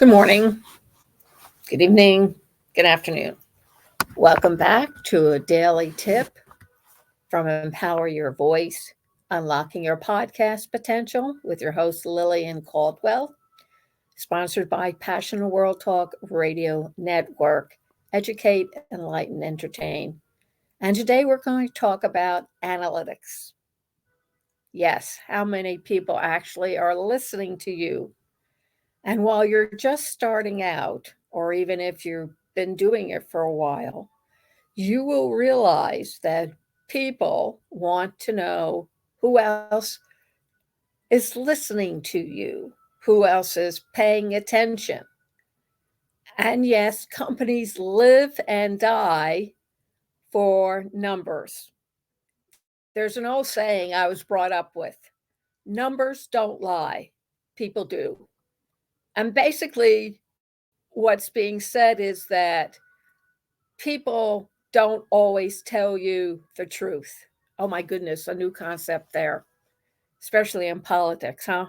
Good morning, good evening, good afternoon. Welcome back to a daily tip from Empower Your Voice, Unlocking Your Podcast Potential with your host, Lillian Cauldwell, sponsored by Passion World Talk Radio Network. Educate, enlighten, entertain. And today we're going to talk about analytics. Yes, how many people actually are listening to you? And while you're just starting out, or even if you've been doing it for a while, you will realize that people want to know who else is listening to you, who else is paying attention. And yes, companies live and die for numbers. There's an old saying I was brought up with: numbers don't lie, people do. And basically, what's being said is that people don't always tell you the truth. Oh my goodness, a new concept there, especially in politics, huh?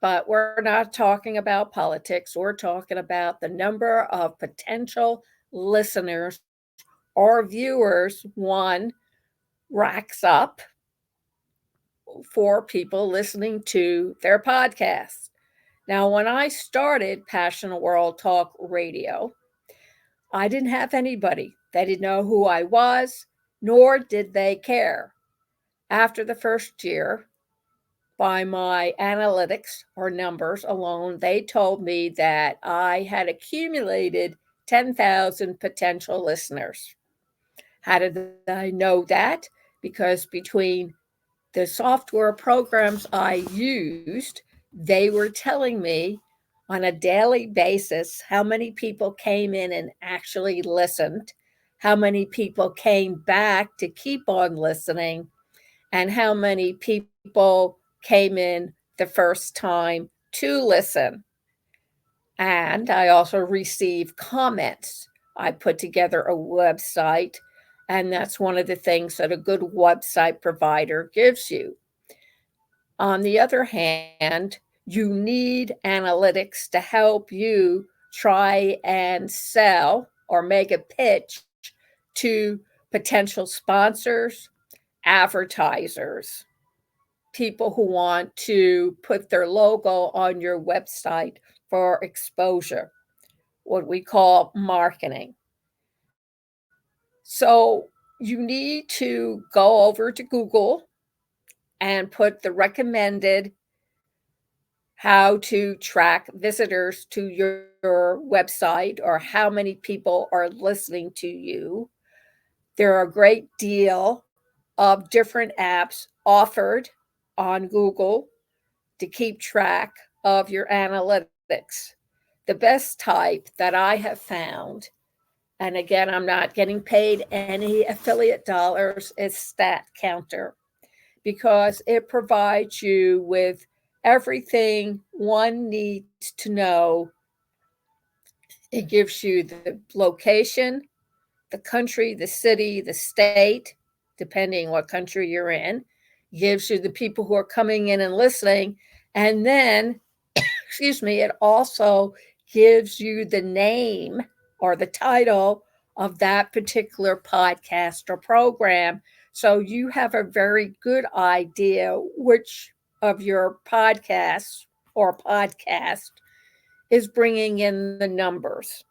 But we're not talking about politics. We're talking about the number of potential listeners or viewers one racks up for people listening to their podcasts. Now, when I started Passion World Talk Radio, I didn't have anybody. They didn't know who I was, nor did they care. After the first year, by my analytics or numbers alone, they told me that I had accumulated 10,000 potential listeners. How did I know that? Because between the software programs I used, they were telling me on a daily basis how many people came in and actually listened, how many people came back to keep on listening, and how many people came in the first time to listen. And I also received comments. I put together a website, and that's one of the things that a good website provider gives you. On the other hand, you need analytics to help you try and sell or make a pitch to potential sponsors, advertisers, people who want to put their logo on your website for exposure, what we call marketing. So you need to go over to Google and put the recommended how to track visitors to your website or how many people are listening to you. There are a great deal of different apps offered on Google to keep track of your analytics. The best type that I have found, and again, I'm not getting paid any affiliate dollars, is Statcounter, because it provides you with everything one needs to know. It gives you the location, the country, the city, the state, depending what country you're in, gives you the people who are coming in and listening. And then, it also gives you the name or the title of that particular podcast or program. So you have a very good idea which of your podcasts or podcast is bringing in the numbers,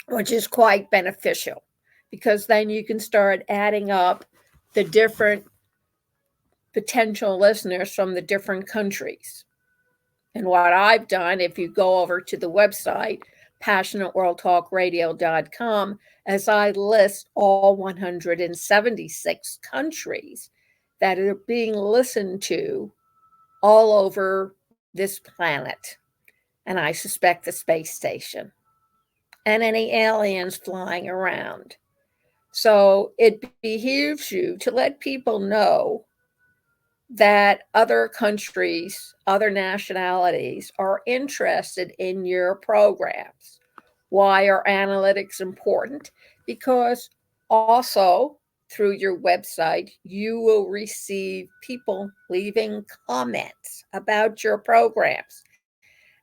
which is quite beneficial because then you can start adding up the different potential listeners from the different countries. And what I've done, if you go over to the website, passionateworldtalkradio.com, as I list all 176 countries that are being listened to all over this planet. And I suspect the space station and any aliens flying around. So it behooves you to let people know that other countries, other nationalities are interested in your programs. Why are analytics important? Because also through your website, you will receive people leaving comments about your programs.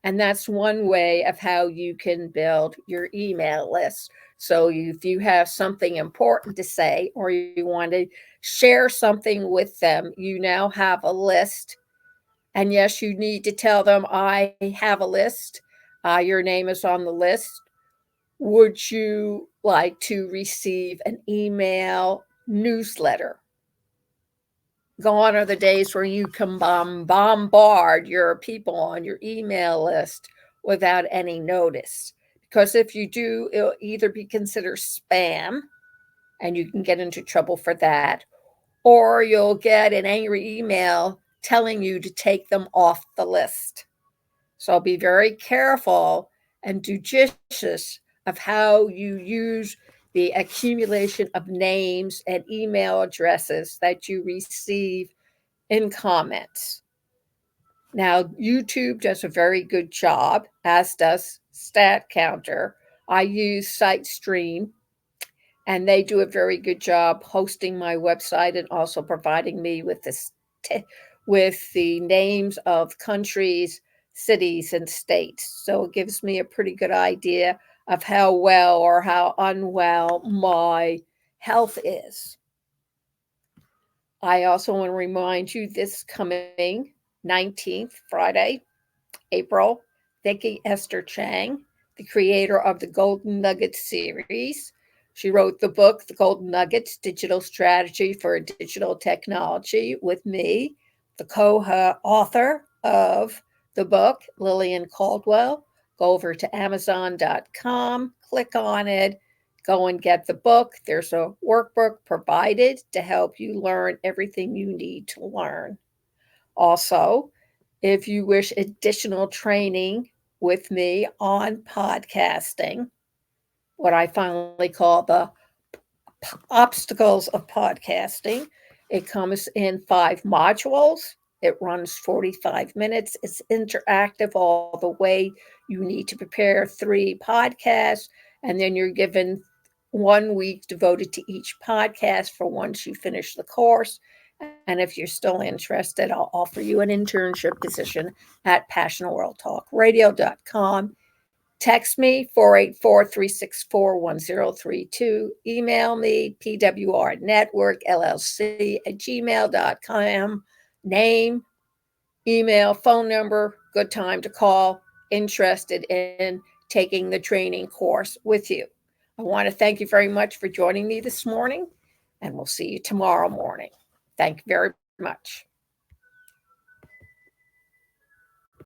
And that's one way of how you can build your email list. So if you have something important to say or you want to share something with them, you now have a list. And yes, you need to tell them, I have a list. Your name is on the list. Would you like to receive an email newsletter? Gone are the days where you can bombard your people on your email list without any notice. Because if you do, it'll either be considered spam and you can get into trouble for that, or you'll get an angry email telling you to take them off the list. So be very careful and judicious of how you use the accumulation of names and email addresses that you receive in comments. Now, YouTube does a very good job, as does Statcounter. I use SiteStream, and they do a very good job hosting my website and also providing me with with the names of countries, cities, and states. So it gives me a pretty good idea of how well or how unwell my health is. I also want to remind you this coming 19th, Friday, April, Vicky Esther Chang, the creator of the Golden Nuggets series. She wrote the book, The Golden Nuggets, Digital Strategy for Digital Technology, with me, the co-author of the book, Lillian Cauldwell. Go over to Amazon.com, click on it, go and get the book. There's a workbook provided to help you learn everything you need to learn. Also, if you wish additional training with me on podcasting, what I finally call the obstacles of podcasting, it comes in 5 modules. It runs 45 minutes. It's interactive all the way. You need to prepare 3 podcasts, and then you're given 1 week devoted to each podcast for once you finish the course. And if you're still interested, I'll offer you an internship position at passionworldtalkradio.com. Text me 484-364-1032. Email me pwrnetworkllc@gmail.com. Name, email, phone number, good time to call. Interested in taking the training course with you. I want to thank you very much for joining me this morning, and we'll see you tomorrow morning. Thank you very much.